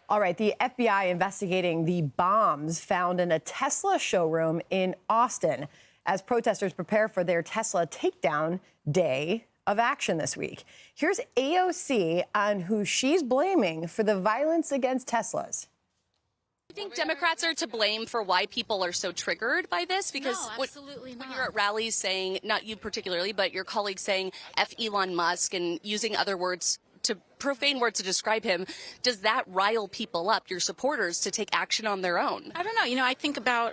All right, the FBI investigating the bombs found in a Tesla showroom in Austin as protesters prepare for their Tesla takedown day of action this week. Here's AOC on who she's blaming for the violence against Teslas. I think Democrats are to blame for why people are so triggered by this, because no, absolutely not. When you're at rallies saying, not you particularly, but your colleagues saying F Elon Musk and using other words, to profane words to describe him, does that rile people up, your supporters, to take action on their own? I don't know. You know, I think about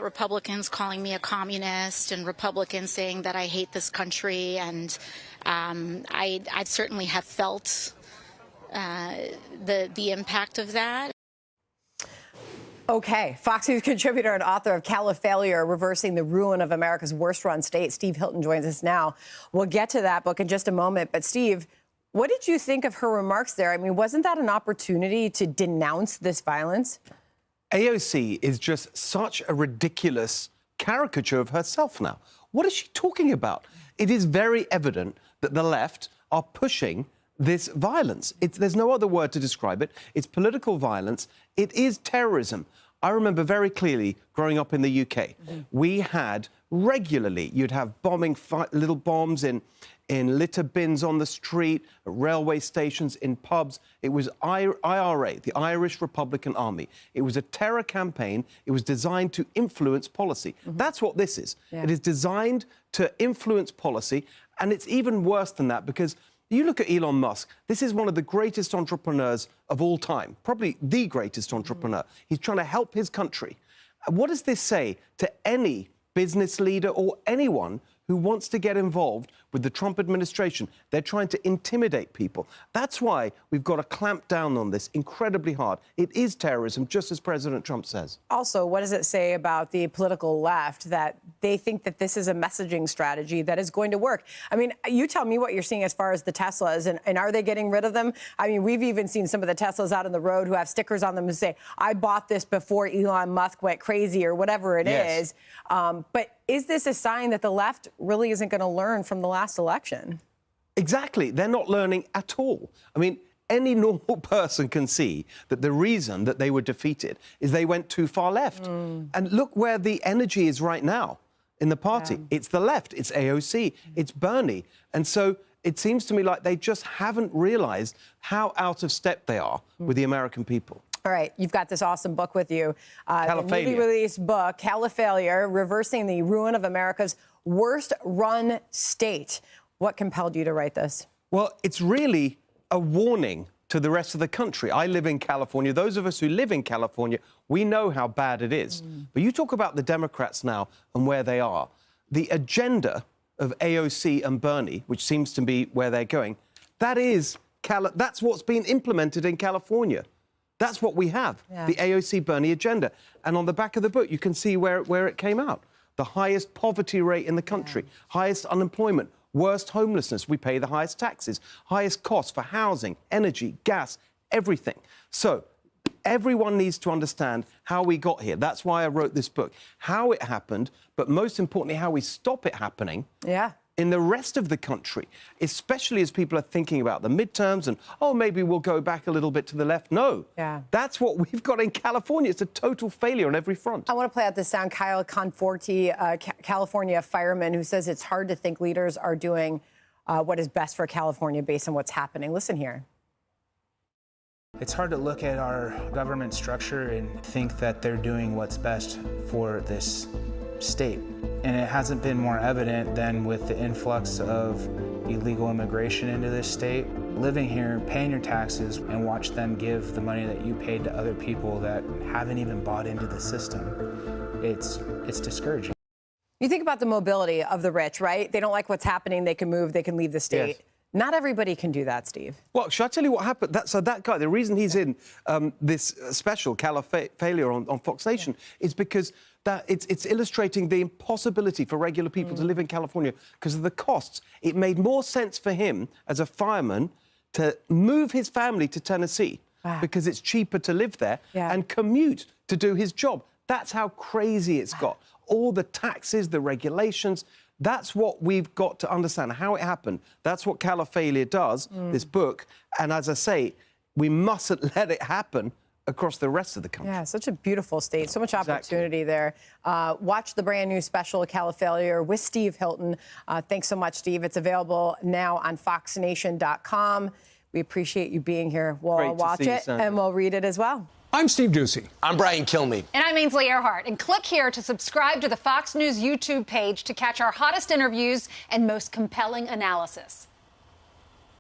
Republicans calling me a communist and Republicans saying that I hate this country, and I certainly have felt the impact of that. Okay, Fox News contributor and author of Califailure, Reversing the Ruin of America's Worst-Run State, Steve Hilton joins us now. We'll get to that book in just a moment. But, Steve, what did you think of her remarks there? I mean, wasn't that an opportunity to denounce this violence? AOC is just such a ridiculous caricature of herself now. What is she talking about? It is very evident that the left are pushing this violence. There's no other word to describe it. It's political violence. It is terrorism. I remember very clearly growing up in the UK, we had regularly, you'd have little bombs in litter bins on the street, at railway stations, in pubs. It was IRA, the Irish Republican Army. It was a terror campaign. It was designed to influence policy. That's what this is. Yeah. It is designed to influence policy, and it's even worse than that, because you look at Elon Musk, this is one of the greatest entrepreneurs of all time, probably the greatest entrepreneur. He's trying to help his country. What does this say to any business leader or anyone who wants to get involved with the Trump administration? They're trying to intimidate people. That's why we've got to clamp down on this incredibly hard. It is terrorism, just as President Trump says. Also, what does it say about the political left that they think that this is a messaging strategy that is going to work? I mean, you tell me what you're seeing as far as the Teslas, and are they getting rid of them? I mean, we've even seen some of the Teslas out on the road who have stickers on them who say, I bought this before Elon Musk went crazy, or whatever it is. But is this a sign that the left really isn't going to learn from the last election? Exactly. They're not learning at all. I mean, any normal person can see that the reason that they were defeated is they went too far left. And look where the energy is right now in the party. Yeah. It's the left. It's AOC. It's Bernie. And so it seems to me like they just haven't realized how out of step they are with the American people. All right, you've got this awesome book with you. The newly released book, Califailure, Reversing the Ruin of America's Worst-Run State. What compelled you to write this? Well, it's really a warning to the rest of the country. I live in California. Those of us who live in California, we know how bad it is. But you talk about the Democrats now and where they are. The agenda of AOC and Bernie, which seems to be where they're going, that's what's been implemented in California. That's what we have, the AOC Bernie agenda. And on the back of the book, you can see where it came out. The highest poverty rate in the country, highest unemployment, worst homelessness. We pay the highest taxes, highest costs for housing, energy, gas, everything. So everyone needs to understand how we got here. That's why I wrote this book. How it happened, but most importantly, how we stop it happening. Yeah. In the rest of the country, especially as people are thinking about the midterms and, oh, maybe we'll go back a little bit to the left. No, that's what we've got in California. It's a total failure on every front. I want to play out this sound. Kyle Conforti, California fireman, who says it's hard to think leaders are doing what is best for California based on what's happening. Listen here. It's hard to look at our government structure and think that they're doing what's best for this state. And it hasn't been more evident than with the influx of illegal immigration into this state. Living here, paying your taxes, and watch them give the money that you paid to other people that haven't even bought into the system. It's discouraging. You think about the mobility of the rich, right? They don't like what's happening. They can move. They can leave the state. Yes. Not everybody can do that, Steve. Well, shall I tell you what happened? That guy, the reason he's in this special, Califailure on Fox Nation, is because it's illustrating the impossibility for regular people to live in California because of the costs. It made more sense for him as a fireman to move his family to Tennessee because it's cheaper to live there and commute to do his job. That's how crazy it's got. All the taxes, the regulations. That's what we've got to understand, how it happened. That's what Califailure does, this book. And as I say, we mustn't let it happen across the rest of the country. Yeah, such a beautiful state, so much opportunity there. Watch the brand new special, Califailure, with Steve Hilton. Thanks so much, Steve. It's available now on foxnation.com. We appreciate you being here. We'll all watch it and we'll read it as well. I'm Steve Doocy. I'm Brian Kilmeade. And I'm Ainsley Earhart. And click here to subscribe to the Fox News YouTube page to catch our hottest interviews and most compelling analysis.